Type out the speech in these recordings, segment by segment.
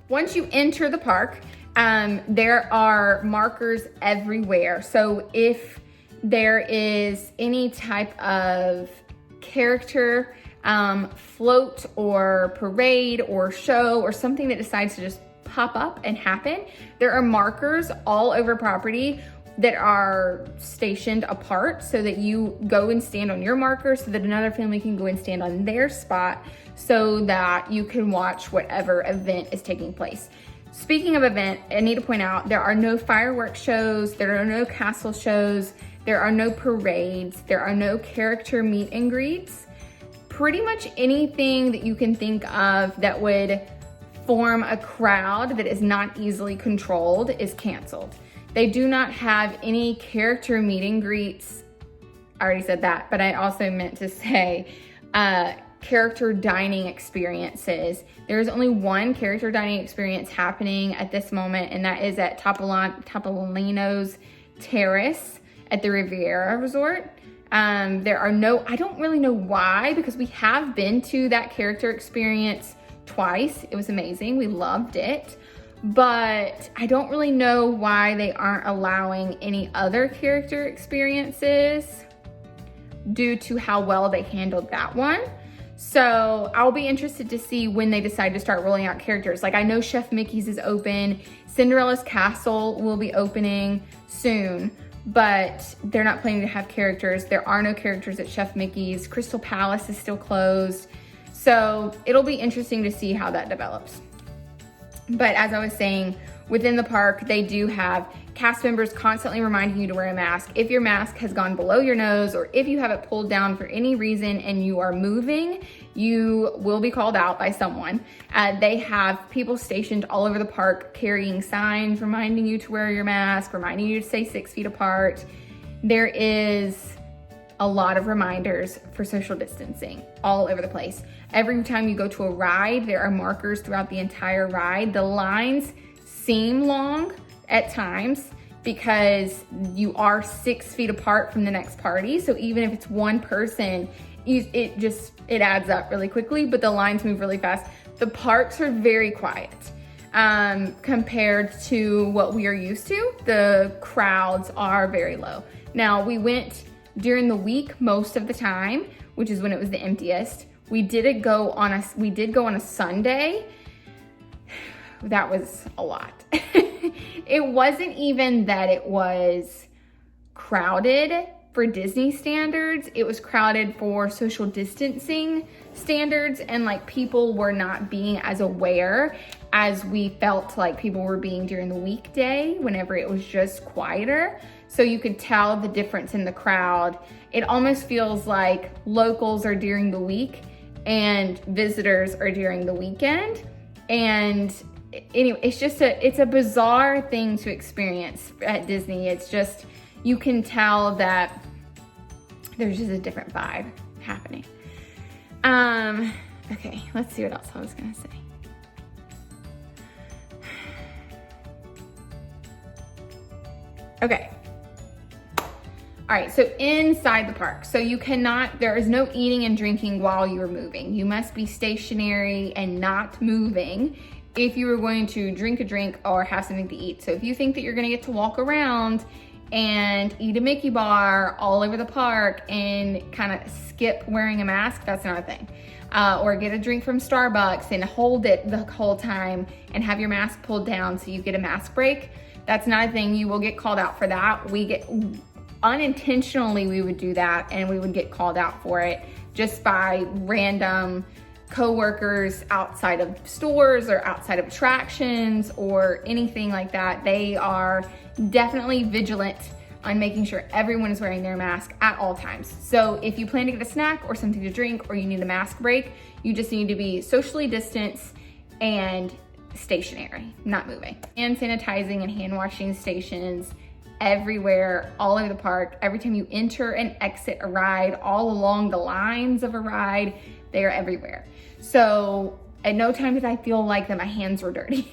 Once you enter the park, there are markers everywhere. So if there is any type of character float or parade or show or something that decides to just pop up and happen, there are markers all over property that are stationed apart so that you go and stand on your marker so that another family can go and stand on their spot so that you can watch whatever event is taking place. Speaking of event, I need to point out there are no fireworks shows, there are no castle shows, there are no parades, there are no character meet and greets. Pretty much anything that you can think of that would form a crowd that is not easily controlled is canceled. They do not have any character meet and greets. I already said that, but I also meant to say character dining experiences. There's only one character dining experience happening at this moment, and that is at Topolino's Terrace at the Riviera Resort. There are no, I don't really know why, because we have been to that character experience twice. It was amazing. We loved it. But I don't really know why they aren't allowing any other character experiences due to how well they handled that one. So I'll be interested to see when they decide to start rolling out characters. Like, I know Chef Mickey's is open. Cinderella's Castle will be opening soon, but they're not planning to have characters. There are no characters at Chef Mickey's. Crystal Palace is still closed. So it'll be interesting to see how that develops. But as I was saying, within the park, they do have cast members constantly reminding you to wear a mask. If your mask has gone below your nose, or if you have it pulled down for any reason and you are moving, you will be called out by someone. They have people stationed all over the park carrying signs reminding you to wear your mask, reminding you to stay 6 feet apart. There is a lot of reminders for social distancing all over the place. Every time you go to a ride, there are markers throughout the entire ride. The lines seem long at times because you are 6 feet apart from the next party. So even if it's one person, it adds up really quickly, but the lines move really fast. The parks are very quiet compared to what we are used to. The crowds are very low. Now, we went during the week most of the time, which is when it was the emptiest. We did go on a Sunday. That was a lot. It wasn't even that it was crowded for Disney standards. It was crowded for social distancing standards, and like people were not being as aware as we felt like people were being during the weekday whenever it was just quieter. So you could tell the difference in the crowd. It almost feels like locals are during the week and visitors are during the weekend. And anyway, it's a bizarre thing to experience at Disney. It's just, you can tell that there's just a different vibe happening. Okay, let's see what else I was gonna say. Okay. All right, so inside the park. So there is no eating and drinking while you're moving. You must be stationary and not moving if you are going to drink a drink or have something to eat. So if you think that you're gonna get to walk around and eat a Mickey bar all over the park and kind of skip wearing a mask, that's not a thing. Or get a drink from Starbucks and hold it the whole time and have your mask pulled down so you get a mask break, that's not a thing. You will get called out for that. Unintentionally, we would do that and we would get called out for it just by random coworkers outside of stores or outside of attractions or anything like that. They are definitely vigilant on making sure everyone is wearing their mask at all times. So if you plan to get a snack or something to drink or you need a mask break, you just need to be socially distanced and stationary, not moving. Hand sanitizing and hand washing stations everywhere, all over the park. Every time you enter and exit a ride, all along the lines of a ride, they are everywhere. So at no time did I feel like that my hands were dirty.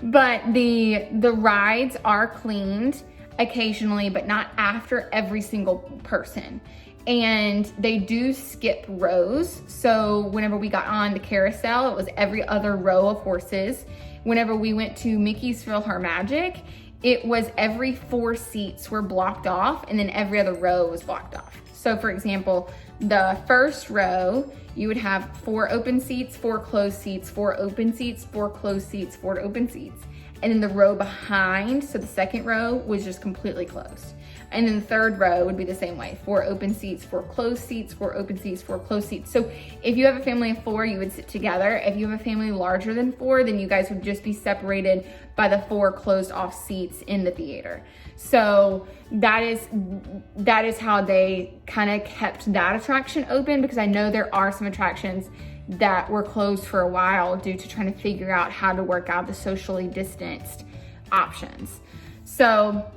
But the rides are cleaned occasionally, but not after every single person. and they do skip rows. So whenever we got on the carousel, it was every other row of horses. Whenever we went to Mickey's PhilharMagic, it was every 4 seats were blocked off, and then every other row was blocked off. So for example, the first row, you would have 4 open seats, 4 closed seats, 4 open seats, 4 closed seats, 4 open seats. And then the row behind, so the second row, was just completely closed. And then the third row would be the same way, 4 open seats, 4 closed seats, 4 open seats, 4 closed seats. So if you have a family of 4, you would sit together. If you have a family larger than 4, then you guys would just be separated by the 4 closed off seats in the theater. So that is how they kind of kept that attraction open, because I know there are some attractions that were closed for a while due to trying to figure out how to work out the socially distanced options. So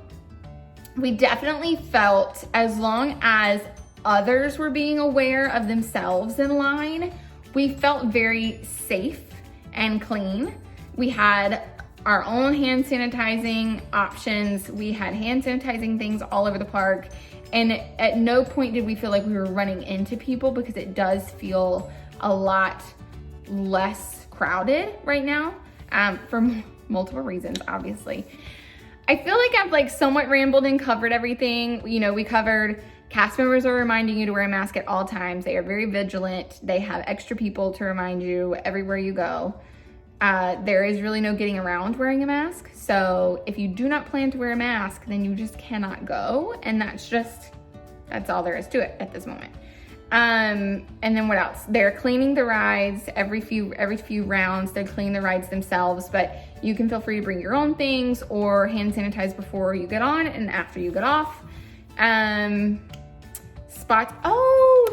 we definitely felt, as long as others were being aware of themselves in line, we felt very safe and clean. We had our own hand sanitizing options. We had hand sanitizing things all over the park. And at no point did we feel like we were running into people, because it does feel a lot less crowded right now, for multiple reasons, obviously. I feel like I've somewhat rambled and covered everything. You know, we covered cast members are reminding you to wear a mask at all times. They are very vigilant. They have extra people to remind you everywhere you go. There is really no getting around wearing a mask. So if you do not plan to wear a mask, then you just cannot go. And that's all there is to it at this moment. And then what else? They're cleaning the rides every few rounds. They're cleaning the rides themselves, but you can feel free to bring your own things or hand sanitize before you get on and after you get off. Spots. Oh,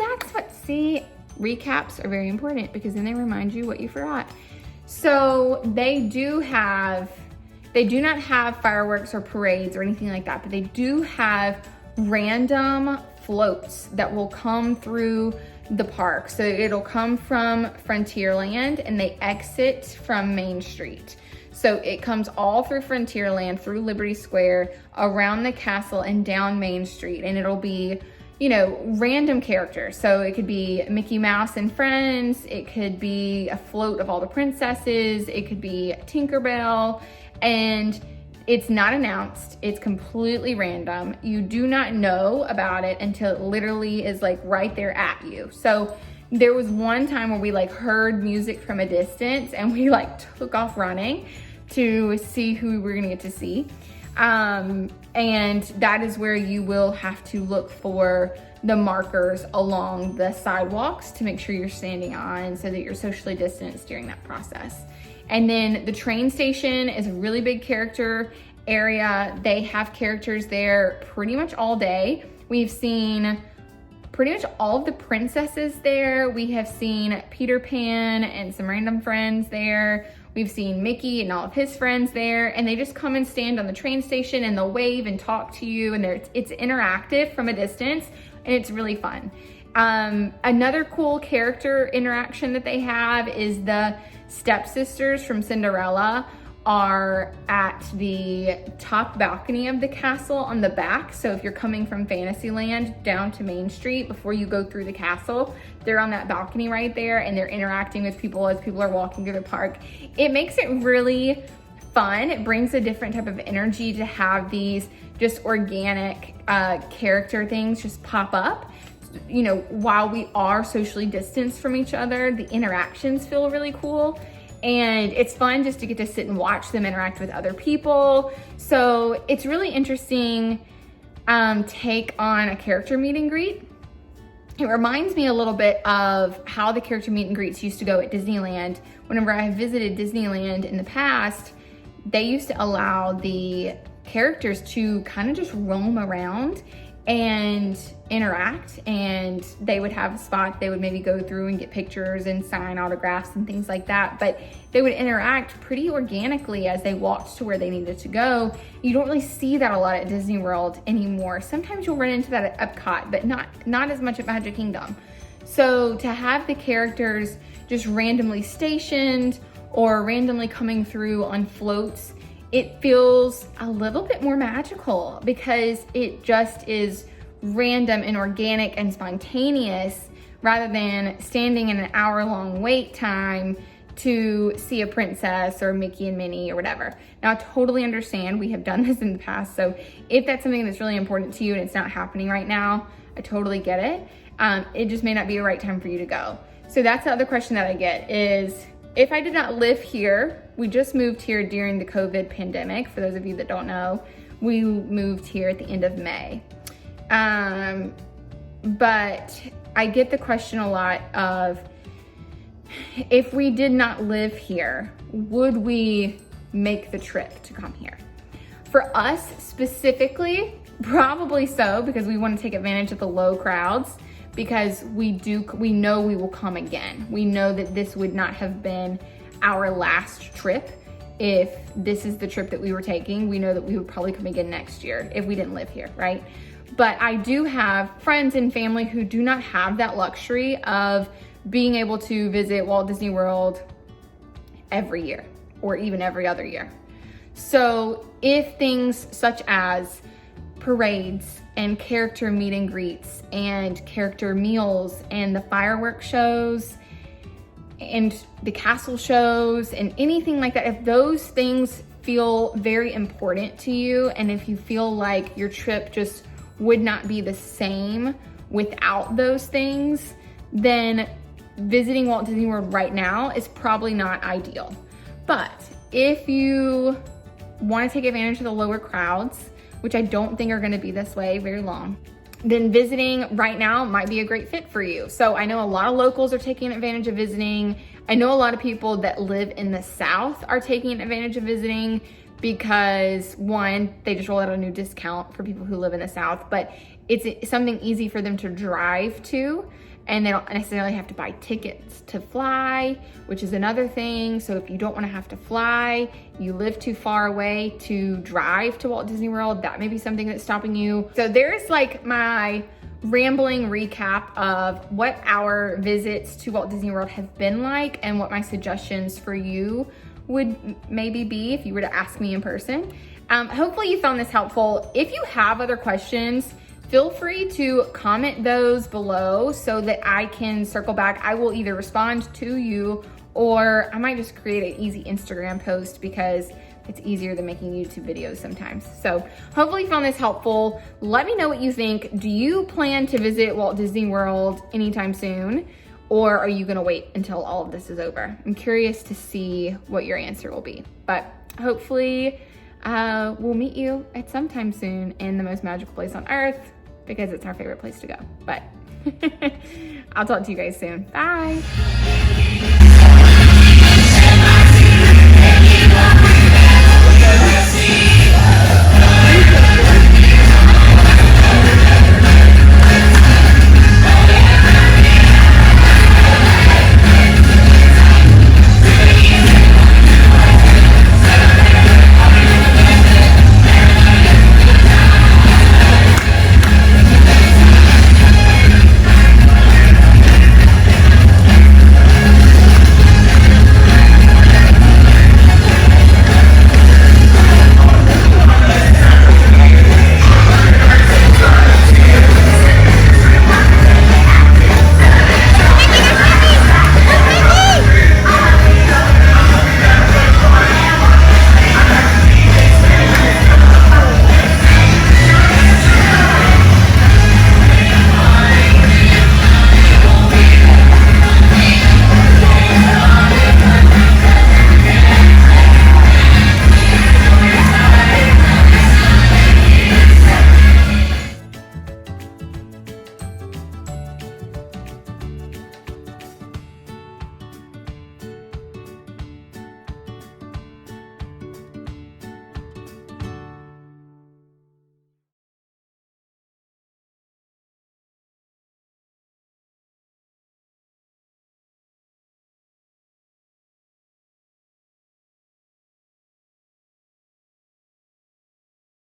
recaps are very important, because then they remind you what you forgot. So they do not have fireworks or parades or anything like that, but they do have random floats that will come through the park. So it'll come from Frontierland and they exit from Main Street. So it comes all through Frontierland, through Liberty Square, around the castle and down Main Street. And it'll be, you know, random characters. So it could be Mickey Mouse and Friends. It could be a float of all the princesses. It could be Tinkerbell. And it's not announced. It's completely random. You do not know about it until it literally is right there at you. So there was one time where we heard music from a distance and we took off running to see who we were gonna get to see. And that is where you will have to look for the markers along the sidewalks to make sure you're standing on, so that you're socially distanced during that process. And then the train station is a really big character area. They have characters there pretty much all day. We've seen pretty much all of the princesses there. We have seen Peter Pan and some random friends there. We've seen Mickey and all of his friends there, and they just come and stand on the train station and they'll wave and talk to you, and it's interactive from a distance, and it's really fun. Another cool character interaction that they have is the stepsisters from Cinderella are at the top balcony of the castle on the back. So if you're coming from Fantasyland down to Main Street, before you go through the castle, they're on that balcony right there, and they're interacting with people as people are walking through the park. It makes it really fun. It brings a different type of energy to have these just organic character things just pop up. You know, while we are socially distanced from each other, the interactions feel really cool. And it's fun just to get to sit and watch them interact with other people. So it's really interesting take on a character meet and greet. It reminds me a little bit of how the character meet and greets used to go at Disneyland. Whenever I visited Disneyland in the past, they used to allow the characters to kind of just roam around and interact, and they would have a spot they would maybe go through and get pictures and sign autographs and things like that, but they would interact pretty organically as they walked to where they needed to go. You don't really see that a lot at Disney World anymore. Sometimes you'll run into that at Epcot, but not as much at Magic Kingdom. So to have the characters just randomly stationed or randomly coming through on floats, it feels a little bit more magical, because it just is random and organic and spontaneous rather than standing in an hour-long wait time to see a princess or Mickey and Minnie or whatever. Now, I totally understand. We have done this in the past. So if that's something that's really important to you and it's not happening right now, I totally get it. It just may not be a right time for you to go. So that's the other question that I get is, if I did not live here, we just moved here during the COVID pandemic. For those of you that don't know, we moved here at the end of May. But I get the question a lot of, if we did not live here, would we make the trip to come here? For us specifically, probably so, because we want to take advantage of the low crowds, because we know we will come again. We know that this would not have been our last trip. If this is the trip that we were taking, we know that we would probably come again next year if we didn't live here, right? But I do have friends and family who do not have that luxury of being able to visit Walt Disney World every year or even every other year. So if things such as parades and character meet and greets and character meals and the fireworks shows and the castle shows and anything like that, if those things feel very important to you, and if you feel like your trip just would not be the same without those things, then visiting Walt Disney World right now is probably not ideal. But if you want to take advantage of the lower crowds, which I don't think are going to be this way very long, then visiting right now might be a great fit for you. So I know a lot of locals are taking advantage of visiting. I know a lot of people that live in the South are taking advantage of visiting because, one, they just rolled out a new discount for people who live in the South, but it's something easy for them to drive to, and they don't necessarily have to buy tickets to fly, which is another thing. So if you don't want to have to fly, you live too far away to drive to Walt Disney World, that may be something that's stopping you. So there's like my rambling recap of what our visits to Walt Disney World have been like and what my suggestions for you would maybe be if you were to ask me in person. Hopefully you found this helpful. If you have other questions, feel free to comment those below so that I can circle back. I will either respond to you or I might just create an easy Instagram post because it's easier than making YouTube videos sometimes. So hopefully you found this helpful. Let me know what you think. Do you plan to visit Walt Disney World anytime soon? Or are you gonna wait until all of this is over? I'm curious to see what your answer will be. But hopefully we'll meet you at some time soon in the most magical place on earth, because it's our favorite place to go. But I'll talk to you guys soon. Bye.